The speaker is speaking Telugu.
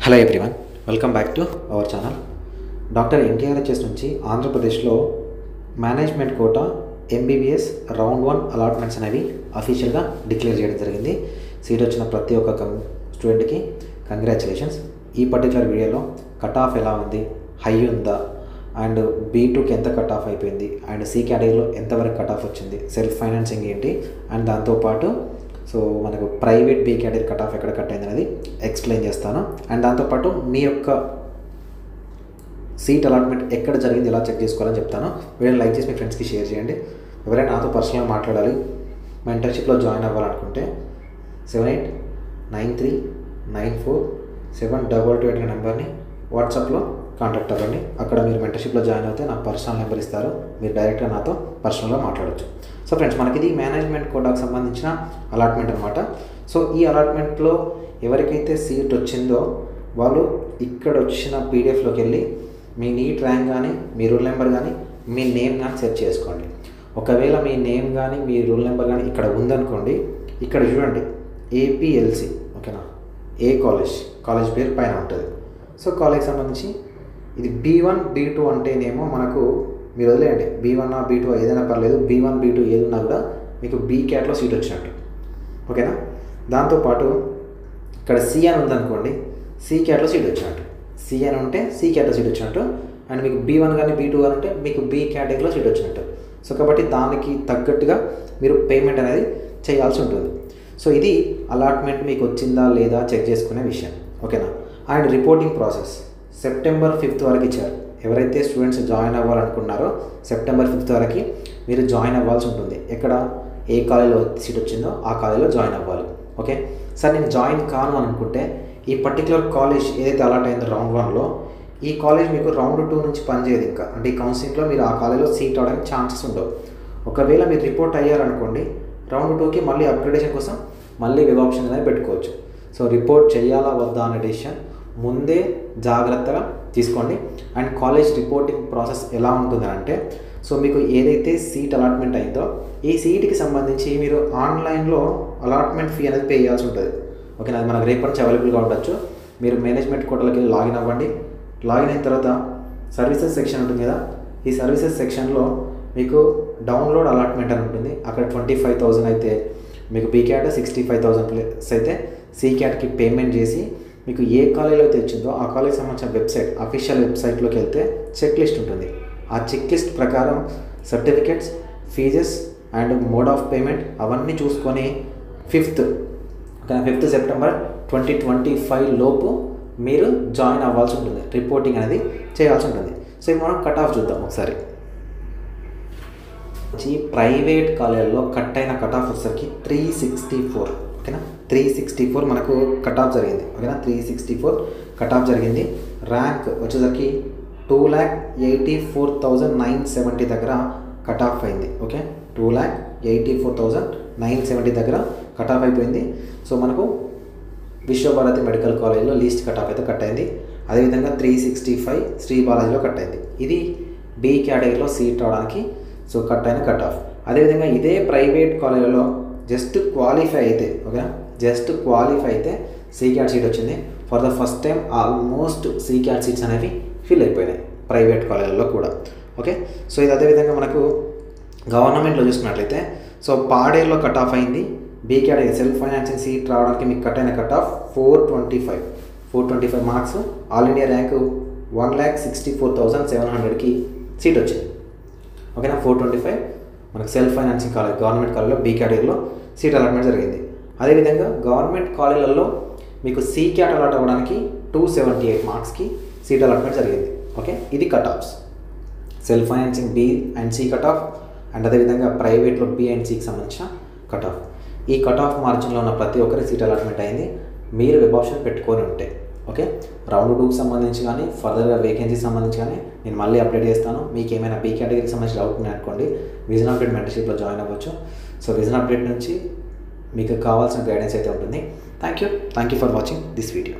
Hello everyone, welcome back to our channel. Doctor NTRHS నుంచి ఆంధ్రప్రదేశ్లో management quota MBBS round 1 allotments అనేవి అఫీషియల్గా డిక్లేర్ చేయడం జరిగింది. సీట్ వచ్చిన ప్రతి ఒక్క స్టూడెంట్కి కంగ్రాచులేషన్స్. ఈ పర్టికులర్ వీడియోలో కట్ ఆఫ్ ఎలా ఉంది, హై ఉందా, అండ్ B2కి ఎంత కట్ ఆఫ్ అయిపోయింది, అండ్ C కేటగిరీలో ఎంతవరకు కట్ ఆఫ్ వచ్చింది, సెల్ఫ్ ఫైనాన్సింగ్ ఏంటి, అండ్ దాంతోపాటు సో మనకు private B category cut off ఎక్కడ కట్ అయింది అనేది ఎక్స్ప్లెయిన్ చేస్తాను. అండ్ దాంతోపాటు మీ యొక్క సీట్ అలాట్మెంట్ ఎక్కడ జరిగింది ఎలా చెక్ చేసుకోవాలని చెప్తాను. వీడియోని లైక్ చేసి మీ ఫ్రెండ్స్కి షేర్ చేయండి. ఎవరైనా నాతో పర్సనల్గా మాట్లాడాలి, మెంటర్షిప్లో జాయిన్ అవ్వాలనుకుంటే 7893947222 అనే నెంబర్ని వాట్సాప్లో కాంటాక్ట్ అవ్వండి. అక్కడ మీరు మెంటర్షిప్లో జాయిన్ అవుతే నాకు పర్సనల్ నెంబర్ ఇస్తారు, మీరు డైరెక్ట్గా నాతో పర్సనల్గా మాట్లాడవచ్చు. సో ఫ్రెండ్స్, మనకి ఇది మేనేజ్మెంట్ కోటాకు సంబంధించిన అలాట్మెంట్ అనమాట. సో ఈ అలాట్మెంట్లో ఎవరికైతే సీట్ వచ్చిందో వాళ్ళు ఇక్కడ వచ్చిన పీడిఎఫ్లోకి వెళ్ళి మీ నీట్ ర్యాంక్ కానీ, మీ రూల్ నెంబర్ కానీ, మీ నేమ్ కానీ సెర్చ్ చేసుకోండి. ఒకవేళ మీ నేమ్ కానీ, మీ రూల్ నెంబర్ కానీ ఇక్కడ ఉందనుకోండి, ఇక్కడ చూడండి APLC, ఓకేనా, ఏ కాలేజ్ పేరు పైన ఉంటుంది. సో కాలేజ్కి సంబంధించి ఇది B1 B2 అంటేనేమో మనకు మీరు వదిలేయండి, B1 B2 ఏదైనా పర్లేదు, B1 B2 ఏది ఉన్నా కూడా మీకు B క్యాట్లో సీట్ వచ్చినట్టు, ఓకేనా. దాంతోపాటు ఇక్కడ C అని ఉందనుకోండి, C క్యాట్లో సీట్ వచ్చినట్టు, C అని ఉంటే C క్యాట్లో సీట్ వచ్చినట్టు, అండ్ మీకు B1 కానీ B2 అని ఉంటే మీకు B కేటగిరీలో సీట్ వచ్చినట్టు. సో కాబట్టి దానికి తగ్గట్టుగా మీరు పేమెంట్ అనేది చేయాల్సి ఉంటుంది. సో ఇది అలాట్మెంట్ మీకు వచ్చిందా లేదా చెక్ చేసుకునే విషయం, ఓకేనా. And reporting process September 5th వరకు ఇచ్చారు. ఎవరైతే స్టూడెంట్స్ జాయిన్ అవ్వాలనుకున్నారో సెప్టెంబర్ 5th వరకు మీరు జాయిన్ అవ్వాల్సి ఉంటుంది. ఎక్కడ ఏ కాలేజీలో సీట్ వచ్చిందో ఆ కాలేజీలో జాయిన్ అవ్వాలి. ఓకే సార్, నేను జాయిన్ కాను అనుకుంటే ఈ పర్టికులర్ కాలేజ్ ఏదైతే అలాట్ అయిందో రౌండ్ 1లో, ఈ కాలేజ్ మీకు రౌండ్ 2 నుంచి పనిచేయదు ఇంకా. అంటే ఈ కౌన్సిలింగ్లో మీరు ఆ కాలేజీలో సీట్ అవడానికి ఛాన్సెస్ ఉండవు. ఒకవేళ మీరు రిపోర్ట్ అయ్యారనుకోండి, రౌండ్ 2కి మళ్ళీ అప్గ్రేడేషన్ కోసం మళ్ళీ వెబ్ ఆప్షన్ అనేది పెట్టుకోవచ్చు. సో రిపోర్ట్ చేయాలా వద్దా అనే డెసిషన్ ముందే జాగ్రత్తగా తీసుకోండి. అండ్ కాలేజ్ రిపోర్టింగ్ ప్రాసెస్ ఎలా ఉంటుందని అంటే, సో మీకు ఏదైతే సీట్ అలాట్మెంట్ అయిందో ఈ సీట్కి సంబంధించి మీరు ఆన్లైన్లో అలాట్మెంట్ ఫీ అనేది పే చేయాల్సి ఉంటుంది, ఓకేనా. అది మనకు రేపటి నుంచి అవైలబుల్గా ఉండొచ్చు. మీరు మేనేజ్మెంట్ కోటాలోకి వెళ్ళి లాగిన్ అవ్వండి. లాగిన్ అయిన తర్వాత సర్వీసెస్ సెక్షన్ ఉంటుంది కదా, ఈ సర్వీసెస్ సెక్షన్లో మీకు డౌన్లోడ్ అలాట్మెంట్ అని ఉంటుంది. అక్కడ 25,000 అయితే మీకు B క్యాట్, 65,000 ప్లస్ అయితే C క్యాట్కి పేమెంట్ చేసి మీకు ఏ కాలేజీలో అయితే వచ్చిందో ఆ కాలేజీకి సంబంధించిన వెబ్సైట్, అఫీషియల్ వెబ్సైట్లోకి వెళ్తే చెక్ లిస్ట్ ఉంటుంది. ఆ చెక్ లిస్ట్ ప్రకారం certificates, fees and mode of payment అవన్నీ చూసుకొని 5th సెప్టెంబర్ 2025 లోపు మీరు జాయిన్ అవ్వాల్సి ఉంటుంది, రిపోర్టింగ్ అనేది చేయాల్సి ఉంటుంది. సో ఇప్పుడు మనం కట్ ఆఫ్ చూద్దాం ఒకసారి. ప్రైవేట్ కాలేజీలో కట్ అయిన కట్ ఆఫ్ వచ్చేసరికి 364, ఓకేనా. 364 మనకు కట్ ఆఫ్ జరిగింది, ఓకేనా. 364 కట్ ఆఫ్ జరిగింది. ర్యాంక్ వచ్చేసరికి 2,84,970 దగ్గర కట్ ఆఫ్ అయింది, ఓకే. 2,84,970 దగ్గర కట్ ఆఫ్ అయిపోయింది. సో మనకు విశ్వభారతి మెడికల్ కాలేజ్లో లీస్ట్ కట్ ఆఫ్ అయితే కట్ అయింది. అదేవిధంగా 365 శ్రీ బాలాజీలో కట్ అయింది. ఇది B కేటగిరీలో సీట్ రావడానికి సో కట్ అయిన కట్ ఆఫ్. అదేవిధంగా ఇదే ప్రైవేట్ కాలేజీలో జస్ట్ క్వాలిఫై అయితే, ఓకేనా, జస్ట్ క్వాలిఫై అయితే C క్యాట్ సీట్ వచ్చింది. For the first time almost C cat seats అనేవి ఫిల్ అయిపోయినాయి ప్రైవేట్ కాలేజీల్లో కూడా, ఓకే. సో ఇది అదేవిధంగా మనకు గవర్నమెంట్లో చూసుకున్నట్లయితే, సో పాడేరులో కట్ ఆఫ్ అయింది. B category self financing seat రావడానికి మీకు కట్ అయిన cut off 425 marks. All India rank 1,64,700కి సీట్ వచ్చింది, ఓకేనా. 425 మనకు సెల్ఫ్ ఫైనాన్సింగ్ కాలేజ్ గవర్నమెంట్ కాలేజ్లో B కేటగిరీలో సీట్ అలాట్మెంట్ జరిగింది. అదేవిధంగా గవర్నమెంట్ కాలేజీలలో మీకు C క్యాట్ అలాట్ అవ్వడానికి 278 మార్క్స్కి సీట్ అలాట్మెంట్ జరిగింది, ఓకే. ఇది cut offs, self financing B and C cut off, and అదేవిధంగా ప్రైవేట్లో B అండ్ Cకి సంబంధించిన కట్ ఆఫ్. ఈ కట్ ఆఫ్ మార్జిన్లో ఉన్న ప్రతి ఒక్కరి సీట్ అలాట్మెంట్ అయింది. మీరు వెబ్ ఆప్షన్ పెట్టుకొని ఉంటే, ఓకే. రౌండ్ 2కి సంబంధించి కానీ, ఫర్దర్గా వేకెన్సీకి సంబంధించి కానీ నేను మళ్ళీ అప్డేట్ చేస్తాను. మీకు ఏమైనా B కేటగిరీకి సంబంధించి డౌట్ ఉన్నాయి అనుకోండి, విజన్ అప్డేట్ మెంటర్షిప్లో జాయిన్ అవ్వచ్చు. సో విజన్ అప్డేట్ నుంచి మీకు కావాల్సిన గైడెన్స్ అయితే ఉంటుంది. Thank you for watching this video.